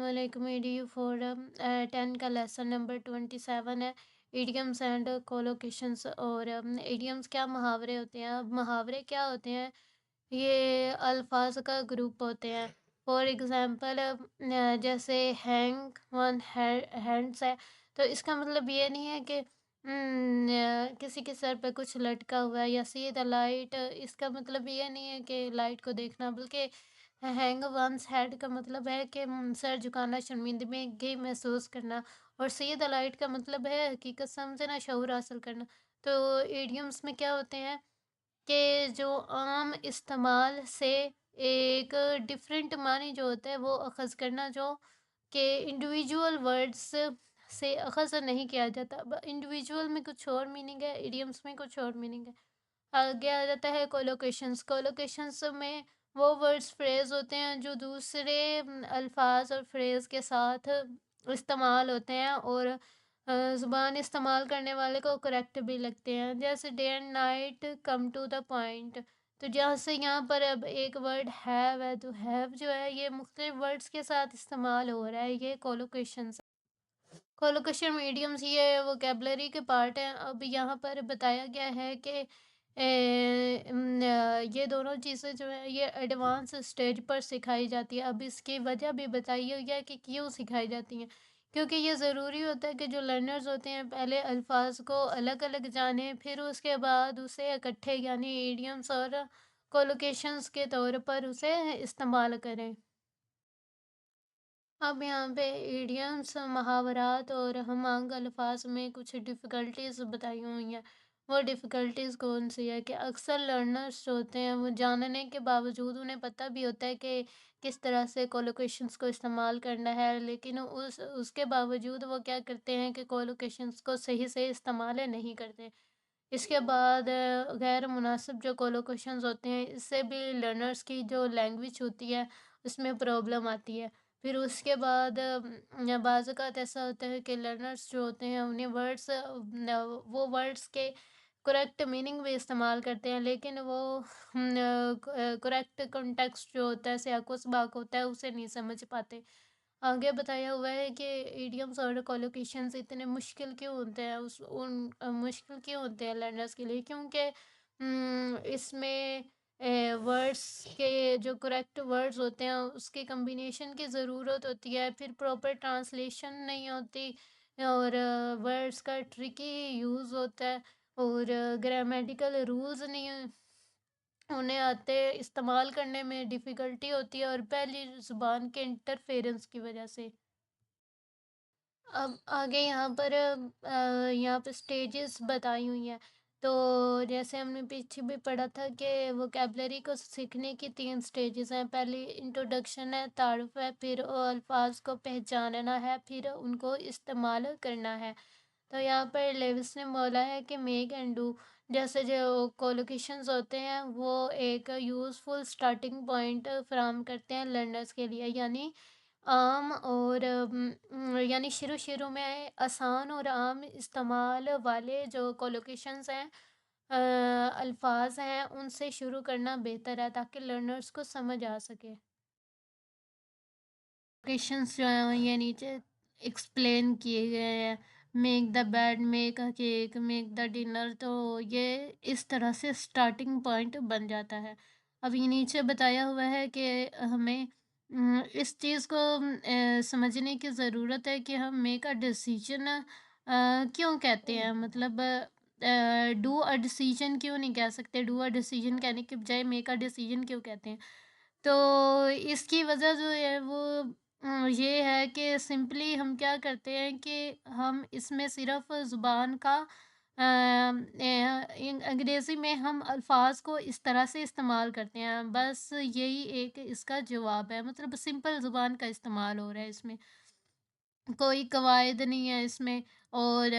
अस्सलामुअलैकुम एडीयू फॉर 10 का lesson number 27 है। Idioms and collocations. और इडियम्स क्या मुहावरे होते हैं। अब मुहावरे क्या होते हैं, ये अल्फाज का ग्रुप होते हैं। फॉर एग्ज़ाम्पल जैसे हैंग वन हैंड्स है, तो इसका मतलब ये नहीं है कि किसी के सर पे कुछ लटका हुआ है। या सी द लाइट, इसका मतलब ये नहीं है कि लाइट को देखना, बल्कि हैंग वंस हेड का मतलब है कि सर झुकाना, शर्मिंदगी महसूस करना। और सी द लाइट का मतलब है हकीकत समझना, शऊर हासिल करना। तो इडियम्स में क्या होते हैं कि जो आम इस्तेमाल से एक डिफरेंट मानी जो होता है वो अखज़ करना, जो कि इंडिविजुअल वर्ड्स से अखज़ नहीं किया जाता। इंडिविजुअल में कुछ और मीनिंग है, इडियम्स में कुछ और मीनिंग है। आगे आ जाता है कोलोकेशंस। कोलोकेशंस में वो वर्ड्स फ्रेज़ होते हैं जो दूसरे अल्फाज और फ्रेज़ के साथ इस्तेमाल होते हैं, और ज़ुबान इस्तेमाल करने वाले को करेक्ट भी लगते हैं। जैसे day and night come to the point. तो जैसे यहाँ पर अब एक वर्ड हैव है, तो हैव जो है ये मुख्तलिफ वर्ड्स के साथ इस्तेमाल हो रहा है, ये कोलोकेशंस। कोलोकेशन मीडियम्स ये वोकेबलरी के पार्ट हैं। अब यहाँ पर बताया गया है कि ये दोनों चीज़ें जो है ये एडवांस स्टेज पर सिखाई जाती है। अब इसकी वजह भी बताई हुई है कि क्यों सिखाई जाती हैं। क्योंकि ये ज़रूरी होता है कि जो लर्नर्स होते हैं पहले अल्फाज को अलग अलग जानें, फिर उसके बाद उसे इकट्ठे यानी इडियम्स और कोलोकेशंस के तौर पर उसे इस्तेमाल करें। अब यहाँ पे इडियम्स, मुहावरात और हमांग अल्फाज में कुछ डिफ़िकल्टीज बताई हुई हैं। वो डिफ़िकल्टीज कौन सी है कि अक्सर लर्नर्स जो होते हैं वो जानने के बावजूद उन्हें पता भी होता है कि किस तरह से कोलोकेशंस को इस्तेमाल करना है, लेकिन उसके बावजूद वो क्या करते हैं कि कोलोकेशंस को सही से इस्तेमाल नहीं करते। इसके बाद गैर मुनासिब जो कोलोकेशंस होते हैं, इससे भी लर्नर्स की जो लैंग्वेज होती है उसमें प्रॉब्लम आती है। फिर उसके बाद बाज़ ज़ात ऐसा होता है कि लर्नर्स जो होते हैं उन्हें वो वर्ड्स के करेक्ट मीनिंग भी इस्तेमाल करते हैं, लेकिन वो करेक्ट कॉन्टेक्स्ट जो होता है, सियाक़ सबाक़ होता है, उसे नहीं समझ पाते। आगे बताया हुआ है कि इडियम्स और कोलोकेशंस इतने मुश्किल क्यों होते हैं, मुश्किल क्यों होते हैं लर्नर्स के लिए, क्योंकि इसमें वर्ड्स के जो करेक्ट वर्ड्स होते हैं उसके कम्बिनेशन की ज़रूरत होती है, फिर प्रॉपर ट्रांसलेशन नहीं होती, और वर्ड्स का ट्रिकी यूज़ होता है, और ग्रामेटिकल रूल्स नहीं उन्हें आते, इस्तेमाल करने में डिफ़िकल्टी होती है, और पहली ज़ुबान के इंटरफेरेंस की वजह से। अब आगे यहाँ पे स्टेजेस बताई हुई हैं। तो जैसे हमने पीछे भी पढ़ा था कि वोकेबलरी को सीखने की 3 स्टेजेस हैं। पहली इंट्रोडक्शन है, तारुफ है, फिर अल्फाज को पहचानना है, फिर उनको इस्तेमाल करना है। तो यहाँ पर लेविस ने बोला है कि मेक एंड डू जैसे जो कोलोकेशंस होते हैं वो एक यूज़फुल स्टार्टिंग पॉइंट फराहम करते हैं लर्नर्स के लिए, यानी आम और यानी शुरू-शुरू में आसान और आम इस्तेमाल वाले जो कोलोकेशंस हैं, अल्फाज हैं, उनसे शुरू करना बेहतर है ताकि लर्नर्स को समझ आ सके। क्वेश्चंस जो हैं ये नीचे एक्सप्लेन किए गए हैं। Make the bed, make a cake, make the dinner. तो ये इस तरह से स्टार्टिंग पॉइंट बन जाता है। अब ये नीचे बताया हुआ है कि हमें इस चीज़ को समझने की ज़रूरत है कि हम मेक अ डिसीजन क्यों कहते हैं, मतलब डू अ डिसीजन क्यों नहीं कह सकते, डू अ डिसीजन कहने के बजाय मेक अ डिसीजन क्यों कहते हैं। तो इसकी वजह जो है वो ये है कि सिंपली हम क्या करते हैं कि हम इसमें सिर्फ ज़ुबान का अंग्रेज़ी में हम अल्फाज को इस तरह से इस्तेमाल करते हैं, बस यही एक इसका जवाब है, मतलब सिंपल ज़ुबान का इस्तेमाल हो रहा है इसमें। कोई कवायद नहीं है इसमें, और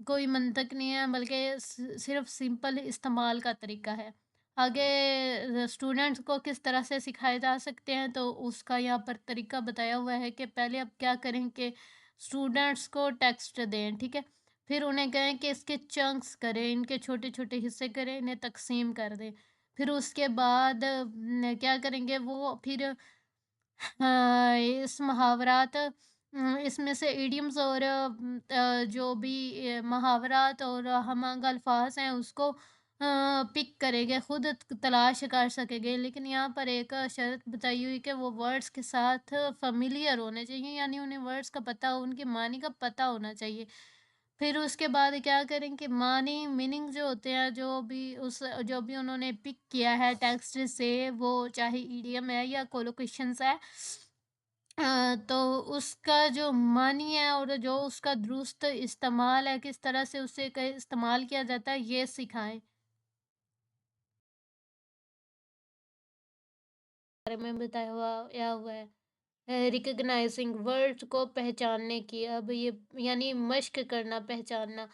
कोई मंतक नहीं है, बल्कि सिर्फ सिंपल इस्तेमाल का तरीका है। आगे स्टूडेंट्स को किस तरह से सिखाए जा सकते हैं, तो उसका यहाँ पर तरीका बताया हुआ है कि पहले आप क्या करें कि स्टूडेंट्स को टेक्स्ट दें, ठीक है। फिर उन्हें कहें कि इसके चंक्स करें, इनके छोटे छोटे हिस्से करें, इन्हें तकसीम कर दें। फिर उसके बाद क्या करेंगे, वो फिर हाँ, इस मुहावरात इसमें से इडियम्स और जो भी मुहावरात और हमअंग अल्फाज हैं उसको पिक करेंगे, खुद तलाश कर सकेंगे। लेकिन यहाँ पर एक शर्त बताई हुई कि वो वर्ड्स के साथ फ़ैमिलियर होने चाहिए, यानी उन्हें वर्ड्स का पता हो, उनके मानी का पता होना चाहिए। फिर उसके बाद क्या करें कि मानी मीनिंग जो होते हैं, जो भी उन्होंने पिक किया है टेक्स्ट से, वो चाहे ईडीएम है या कोलोकेशंस है, तो उसका जो मानी है और जो उसका दुरुस्त इस्तेमाल है, किस तरह से उसे इस्तेमाल किया जाता है, ये सिखाएं। बारे में बताया हुआ है रिकग्नाइजिंग वर्ड्स को पहचानने की। अब ये यानी मश्क करना, पहचानना,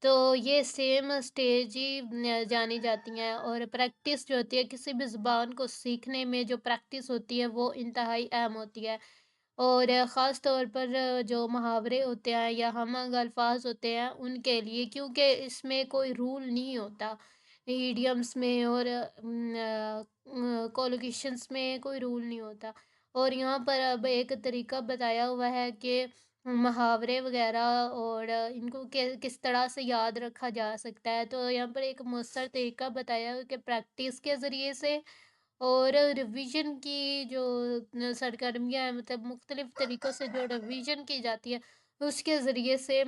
तो ये सेम स्टेज ही जानी जाती हैं। और प्रैक्टिस जो होती है किसी भी ज़ुबान को सीखने में, जो प्रैक्टिस होती है वो इंतहाई अहम होती है। और ख़ास तौर पर जो मुहावरे होते हैं या हम अल्फाज होते हैं उनके लिए, क्योंकि इसमें कोई रूल नहीं होता। ईडियम्स में और कोलोकेशंस में कोई रूल नहीं होता। और यहाँ पर अब एक तरीका बताया हुआ है कि मुहावरे वगैरह और इनको किस तरह से याद रखा जा सकता है। तो यहाँ पर एक मौसर तरीका बताया है कि प्रैक्टिस के ज़रिए से और रिवीजन की जो सरगर्मियाँ हैं, मतलब मुख्तलिफ तरीक़ों से जो रिवीजन की जाती है, उसके ज़रिए से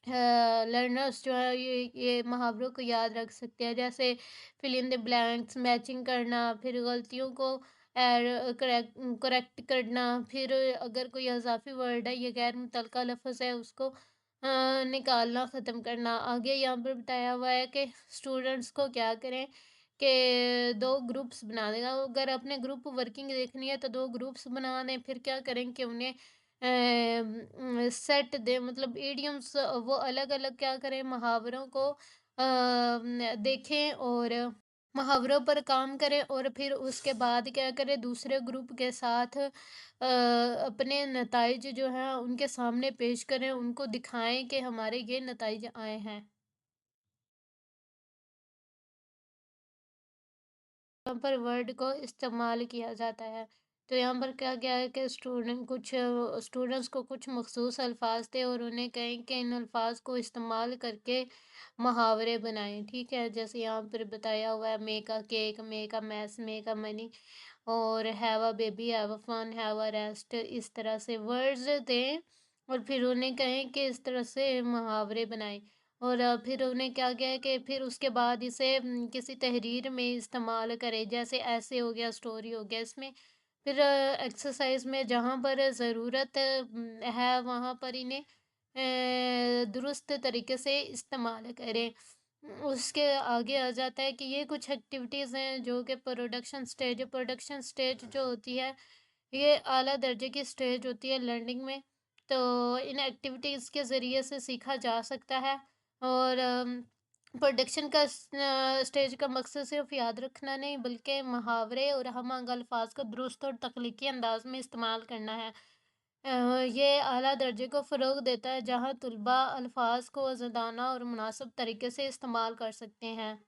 लर्नर्स जो है ये मुहावरों को याद रख सकते हैं। जैसे fill in the blanks, matching करना, फिर गलतियों को करेक्ट करना, फिर अगर कोई इज़ाफ़ी वर्ड है, ये गैर मुतल्लक़ा लफ़्ज़ है, उसको निकालना, ख़त्म करना। आगे यहाँ पर बताया हुआ है कि स्टूडेंट्स को क्या करें कि 2 ग्रुप्स बना दें। अगर अपने ग्रुप वर्किंग देखनी है तो 2 ग्रुप्स बना दें। फिर क्या करें कि उन्हें सेट दें, मतलब इडियम्स वो अलग-अलग क्या करें, मुहावरों को देखें और मुहावरों पर काम करें। और फिर उसके बाद क्या करें, दूसरे ग्रुप के साथ अपने नताइज जो हैं उनके सामने पेश करें, उनको दिखाएँ कि हमारे ये नताइज आए हैं। यहाँ पर वर्ड को इस्तेमाल किया जाता है। तो यहाँ पर क्या क्या है कि स्टूडेंट्स को कुछ मखसूस अल्फाज थे और उन्हें कहें कि इन अल्फाज को इस्तेमाल करके मुहावरे बनाएं। ठीक है, जैसे यहाँ पर बताया हुआ है, make a cake, make a mess, make a money, और have a baby, have a fun, have a rest. इस तरह से वर्ड्स दें और फिर उन्हें कहें कि इस तरह से मुहावरे बनाएं। और फिर उन्हें क्या किया है कि फिर उसके बाद इसे किसी तहरीर में इस्तेमाल करें, जैसे ऐसे हो गया, स्टोरी हो गया। इसमें फिर एक्सरसाइज में जहाँ पर ज़रूरत है वहाँ पर इन्हें दुरुस्त तरीके से इस्तेमाल करें। उसके आगे आ जाता है कि ये कुछ एक्टिविटीज़ हैं जो कि प्रोडक्शन स्टेज जो होती है, ये आला दर्जे की स्टेज होती है लर्निंग में। तो इन एक्टिविटीज़ के ज़रिए से सीखा जा सकता है। और प्रोडक्शन का स्टेज का मकसद सिर्फ याद रखना नहीं, बल्कि मुहावरे और हम अल्फाज को दुरुस्त और तख्लीकी अंदाज में इस्तेमाल करना है। ये आला दर्जे को फ़रोग देता है, जहाँ तुलबा अल्फाज को आज़ादाना और मुनासिब तरीके से इस्तेमाल कर सकते हैं।